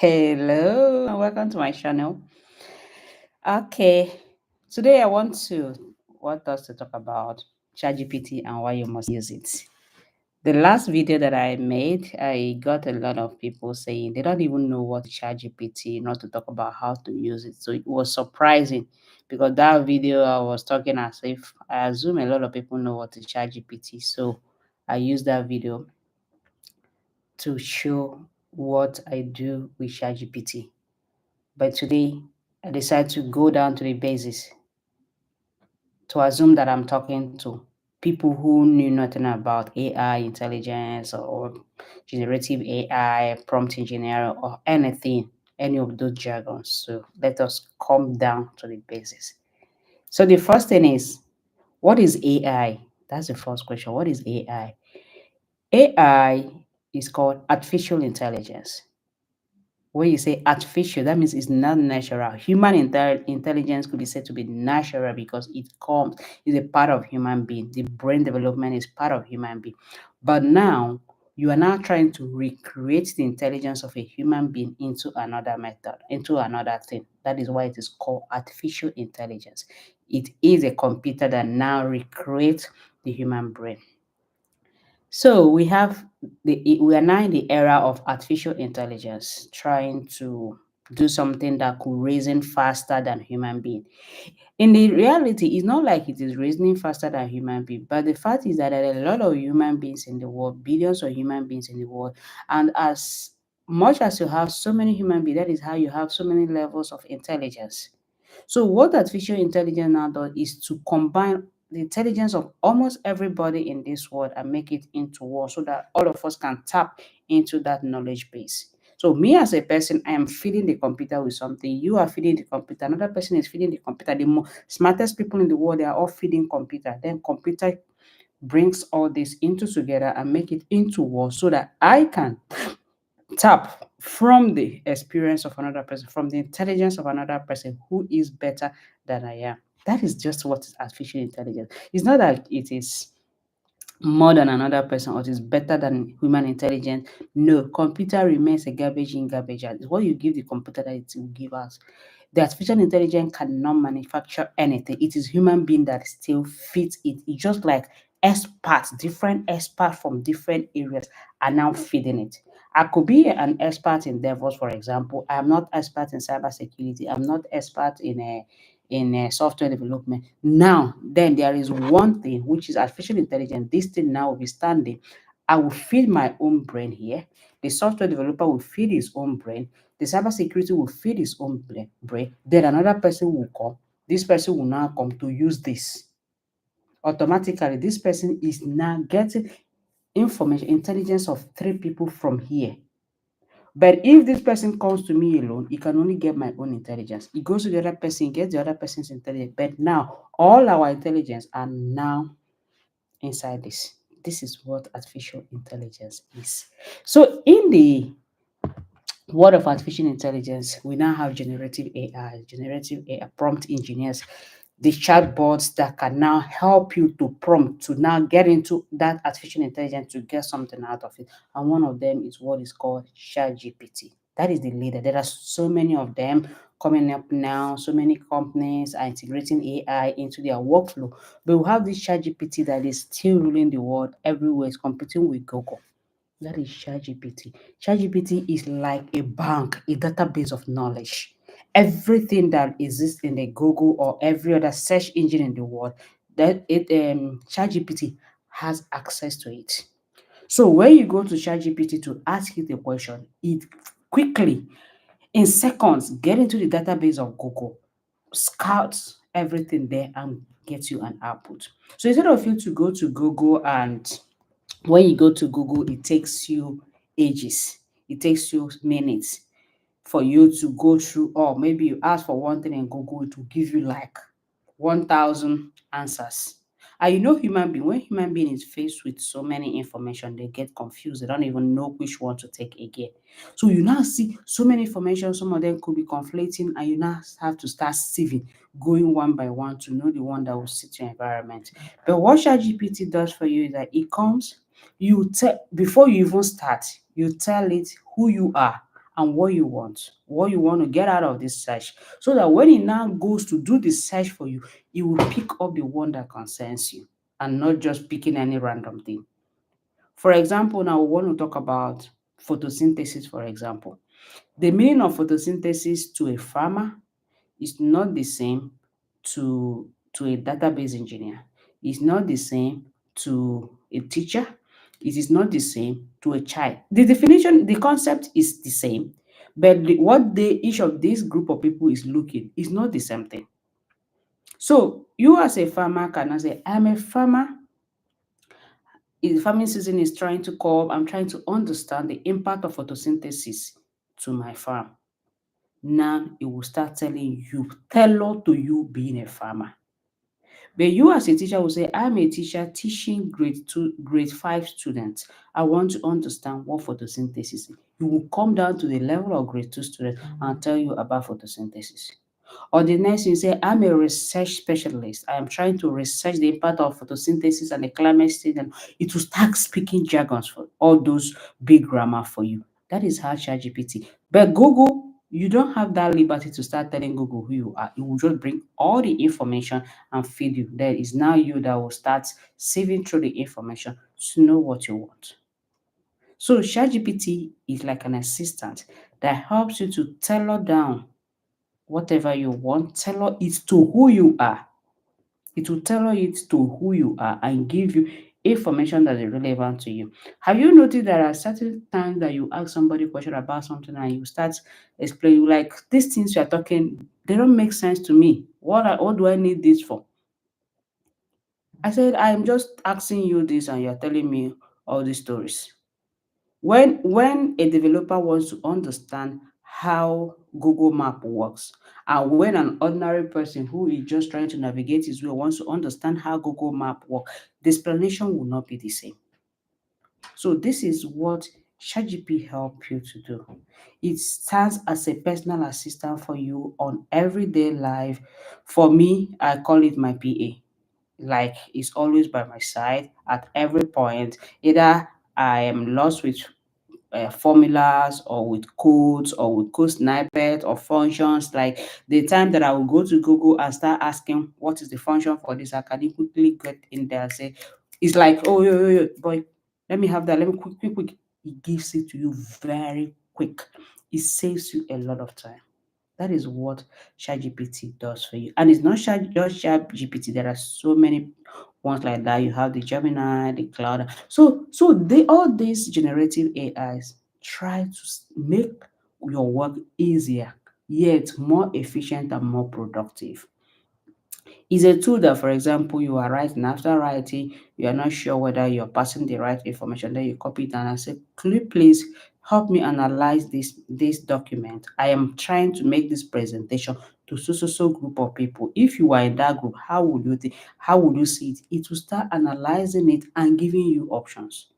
Hello and welcome to my channel. Okay, today I want us to talk about ChatGPT and why you must use it. The last video that I made, I got a lot of people saying they don't even know what ChatGPT, not to talk about how to use it. So it was surprising because that video I was talking as if I assume a lot of people know what is ChatGPT. So I used that video to show what I do with ChatGPT. But today, I decide to go down to the basis to assume that I'm talking to people who knew nothing about AI intelligence or generative AI, prompt engineering, or anything, any of those jargons. So let us come down to the basis. So the first thing is, what is AI? That's the first question. What is AI? AI is called artificial intelligence. When you say artificial, that means it's not natural. Human intelligence could be said to be natural because is a part of human being. The brain development is part of human being. But now you are now trying to recreate the intelligence of a human being into another method, into another thing. That is why it is called artificial intelligence. It is a computer that now recreates the human brain. So we are now in the era of artificial intelligence, trying to do something that could reason faster than human being. In the reality, it's not like it is reasoning faster than human being, but the fact is that there are a lot of human beings in the world, billions of human beings in the world, and as much as you have so many human beings, that is how you have so many levels of intelligence. So what artificial intelligence now does is to combine the intelligence of almost everybody in this world and make it into one so that all of us can tap into that knowledge base. So me as a person, I am feeding the computer with something. You are feeding the computer. Another person is feeding the computer. The smartest people in the world, they are all feeding computer. Then computer brings all this into together and make it into one so that I can tap from the experience of another person, from the intelligence of another person who is better than I am. That is just what is artificial intelligence. It's not that it is more than another person or it is better than human intelligence. No, computer remains a garbage in, garbage out. It's what you give the computer that it will give us. The artificial intelligence cannot manufacture anything. It is human being that still fits it. It's just like experts, different experts from different areas are now feeding it. I could be an expert in DevOps, for example. I'm not expert in cybersecurity. I'm not expert in software development. Now, then there is one thing which is artificial intelligence. This thing now will be standing. I will feed my own brain here. The software developer will feed his own brain. The cybersecurity will feed his own brain. Then another person will come. This person will now come to use this. Automatically, this person is now getting information, intelligence of three people from here. But if this person comes to me alone, he can only get my own intelligence. He goes to the other person, gets the other person's intelligence. But now, all our intelligence are now inside this. This is what artificial intelligence is. So, in the world of artificial intelligence, we now have generative AI prompt engineers, the chatbots that can now help you to prompt to now get into that artificial intelligence to get something out of it. And one of them is what is called ChatGPT. That is the leader. There are so many of them coming up now. So many companies are integrating AI into their workflow. But we have this ChatGPT that is still ruling the world everywhere. It's competing with Google. That is ChatGPT. ChatGPT is like a bank, a database of knowledge. Everything that exists in the Google or every other search engine in the world, that ChatGPT has access to it. So when you go to ChatGPT to ask it a question, it quickly, in seconds, get into the database of Google, scouts everything there and gets you an output. So instead of you to go to Google and when you go to Google, it takes you ages. It takes you minutes for you to go through, or maybe you ask for one thing in Google, it will give you like 1,000 answers. And you know, when human being is faced with so many information, they get confused. They don't even know which one to take again. So you now see so many information, some of them could be conflating, and you now have to start sieving, going one by one to know the one that will suit your environment. But what ChatGPT does for you is that it comes, you tell before you even start, you tell it who you are and what you want to get out of this search, so that when it now goes to do the search for you, it will pick up the one that concerns you and not just picking any random thing. For example, now we want to talk about photosynthesis, for example. The meaning of photosynthesis to a farmer is not the same to a database engineer. It's not the same to a teacher. It is not the same to a child. The definition, the concept is the same, but what each of these group of people is looking is not the same thing. So you as a farmer cannot say, I'm a farmer. If farming season is trying to come, I'm trying to understand the impact of photosynthesis to my farm. Now it will start telling you, tailored to you being a farmer. But you as a teacher will say, I'm a teacher teaching grade 5 students. I want to understand what photosynthesis is. You will come down to the level of grade 2 students and tell you about photosynthesis. Or the next you say, I'm a research specialist. I am trying to research the impact of photosynthesis and the climate change, and it will start speaking jargons for all those big grammar for you. That is how ChatGPT. But Google, you don't have that liberty to start telling Google who you are. It will just bring all the information and feed you. Then it's now you that will start sieving through the information to know what you want. So ChatGPT is like an assistant that helps you to tailor down whatever you want, tailor it to who you are. It will tailor it to who you are and give you information that is relevant to you. Have you noticed there are certain times that you ask somebody a question about something and you start explaining, like, these things you are talking, they don't make sense to me. What do I need this for? I said, I'm just asking you this and you're telling me all these stories. When a developer wants to understand how Google Map works, and when an ordinary person who is just trying to navigate his way wants to understand how Google Map works, the explanation will not be the same. So this is what ChatGPT help you to do. It stands as a personal assistant for you on everyday life. For me, I call it my PA. Like, it's always by my side at every point. Either I am lost with formulas or with codes or with code snippet or functions. Like the time that I will go to Google and start asking what is the function for this, I can quickly get in there and say, it's like, oh, boy, let me have that. Let me quick. It gives it to you very quick. It saves you a lot of time. That is what ChatGPT does for you. And it's not just ChatGPT. There are so many ones like that. You have the Gemini, the Cloud. So they all these generative AIs try to make your work easier, yet more efficient and more productive. It's a tool that, for example, you are writing. After writing, you are not sure whether you're passing the right information. Then you copy it down and say, "Could you please help me analyze this document? I am trying to make this presentation to so group of people. If you are in that group, how would you think? How would you see it?" It will start analyzing it and giving you options.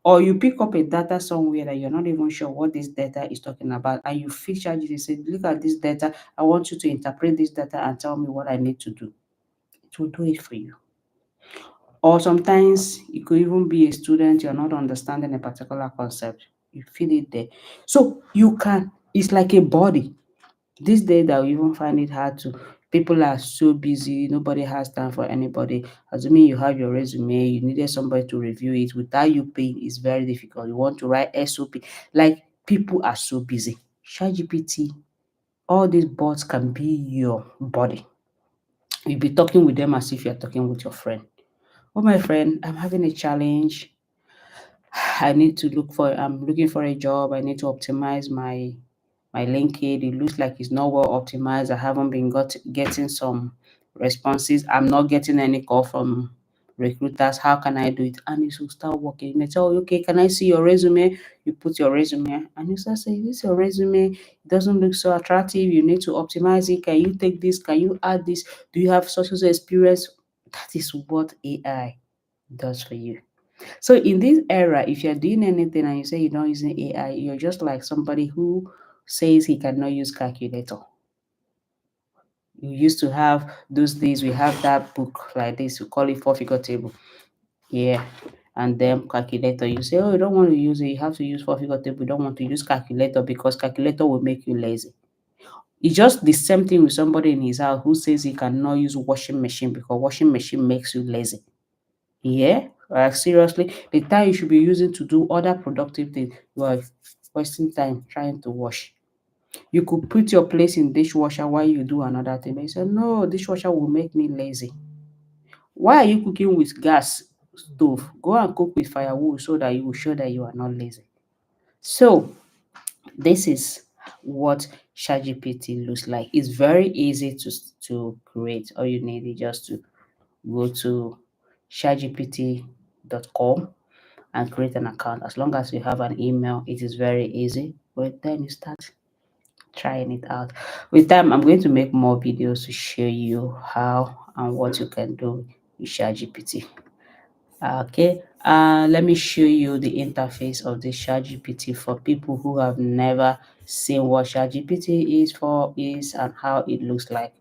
Or you pick up a data somewhere that you're not even sure what this data is talking about, and you feature it and say, "Look at this data. I want you to interpret this data and tell me what I need to do." It will do it for you. Or sometimes it could even be a student, you're not understanding a particular concept. You feed it there. So you can, it's like a body. This day that we even find it hard to, people are so busy, nobody has time for anybody. Assuming you have your resume, you needed somebody to review it. Without you paying, it's very difficult. You want to write SOP. Like, people are so busy. ChatGPT, all these bots can be your body. You'll be talking with them as if you're talking with your friend. "Oh, my friend, I'm having a challenge. I'm looking for a job. I need to optimize my LinkedIn. It looks like it's not well optimized. I haven't been getting some responses. I'm not getting any call from recruiters. How can I do it?" And it will start working. You may tell you, "Okay, can I see your resume?" You put your resume and you start saying, "This is your resume. It doesn't look so attractive. You need to optimize it. Can you take this? Can you add this? Do you have such experience?" That is what AI does for you. So in this era, if you're doing anything and you say you're not using AI, you're just like somebody who says he cannot use calculator. You used to have those days, we have that book like this, we call it four figure table. Yeah. and then calculator. You say, oh, you don't want to use it, you have to use four-figure table. You don't want to use calculator because calculator will make you lazy. It's just the same thing with somebody in his house who says he cannot use washing machine because washing machine makes you lazy. Yeah, like seriously, the time you should be using to do other productive things, you are wasting time trying to wash. You could put your place in dishwasher while you do another thing. But you say, no, dishwasher will make me lazy. Why are you cooking with gas stove? Go and cook with firewood so that you will show that you are not lazy. So this is what ChatGPT looks like. It's very easy to create. All you need is just to go to chatgpt.com and create an account. As long as you have an email, it is very easy. But then you start trying it out. With time, I'm going to make more videos to show you how and what you can do with ChatGPT. Okay, let me show you the interface of the ChatGPT for people who have never seen what ChatGPT is and how it looks like.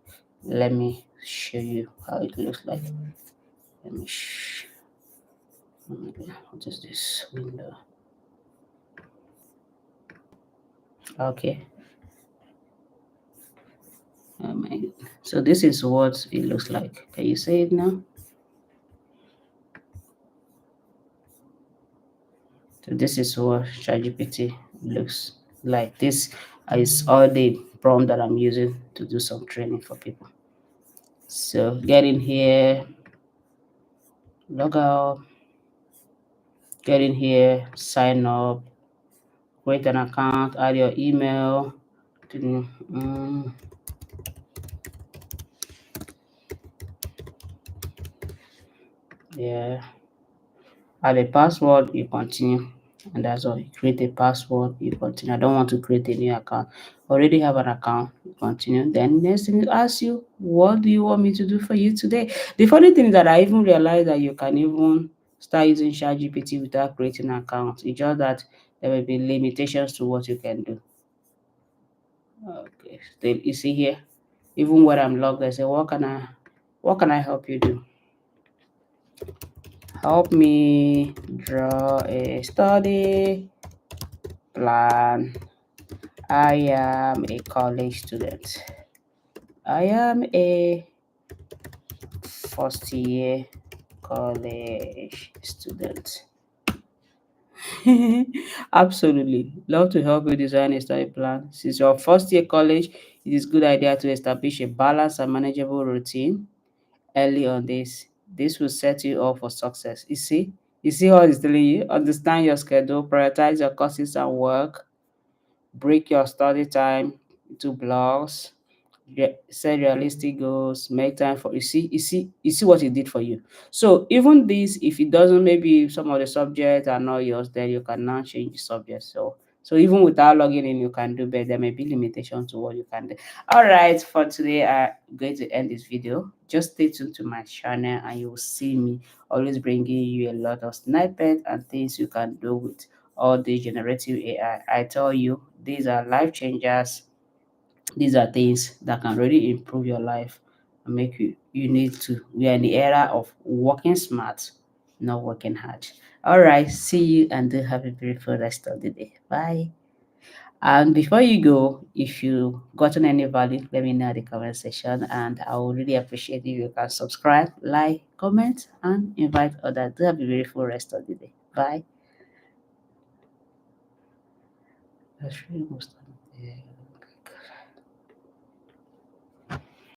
Let me show you how it looks like. Let me what is this window? Okay. So this is what it looks like. Can you see it now? So this is what ChatGPT looks like. This is all the prompt that I'm using to do some training for people. So get in here, log out, get in here, sign up, create an account, add your email. Mm, yeah, add a password, you continue. And that's all. You create a password, you continue. I don't want to create a new account. Already have an account, you continue. Then next thing it asks you, what do you want me to do for you today? The funny thing is that I even realized that you can even start using ChatGPT without creating an account. It's just that there will be limitations to what you can do. Okay, then you see here, even when I'm logged, I say, what can I help you do? Help me draw a study plan. I am a college student. I am a first year college student. Absolutely. Love to help you design a study plan. Since your first year college, it is good idea to establish a balanced and manageable routine early on this. This will set you up for success. You see what it's telling you? Understand your schedule, prioritize your courses and work, break your study time into blocks, set realistic goals, make time for you see what it did for you. So even this, if it doesn't, maybe some of the subjects are not yours, then you can now change the subject. So even without logging in, you can do better. There may be limitations to what you can do. All right, for today, I'm going to end this video. Just stay tuned to my channel and you will see me always bringing you a lot of snippets and things you can do with all the generative AI. I tell you, these are life changers. These are things that can really improve your life and make you need to. We are in the era of working smart, not working hard. All right, see you and do have a beautiful rest of the day. Bye. And before you go, if you gotten any value, let me know in the comment section, and I would really appreciate if you can subscribe, like, comment, and invite others. Do have a beautiful rest of the day. Bye. That's really most of it.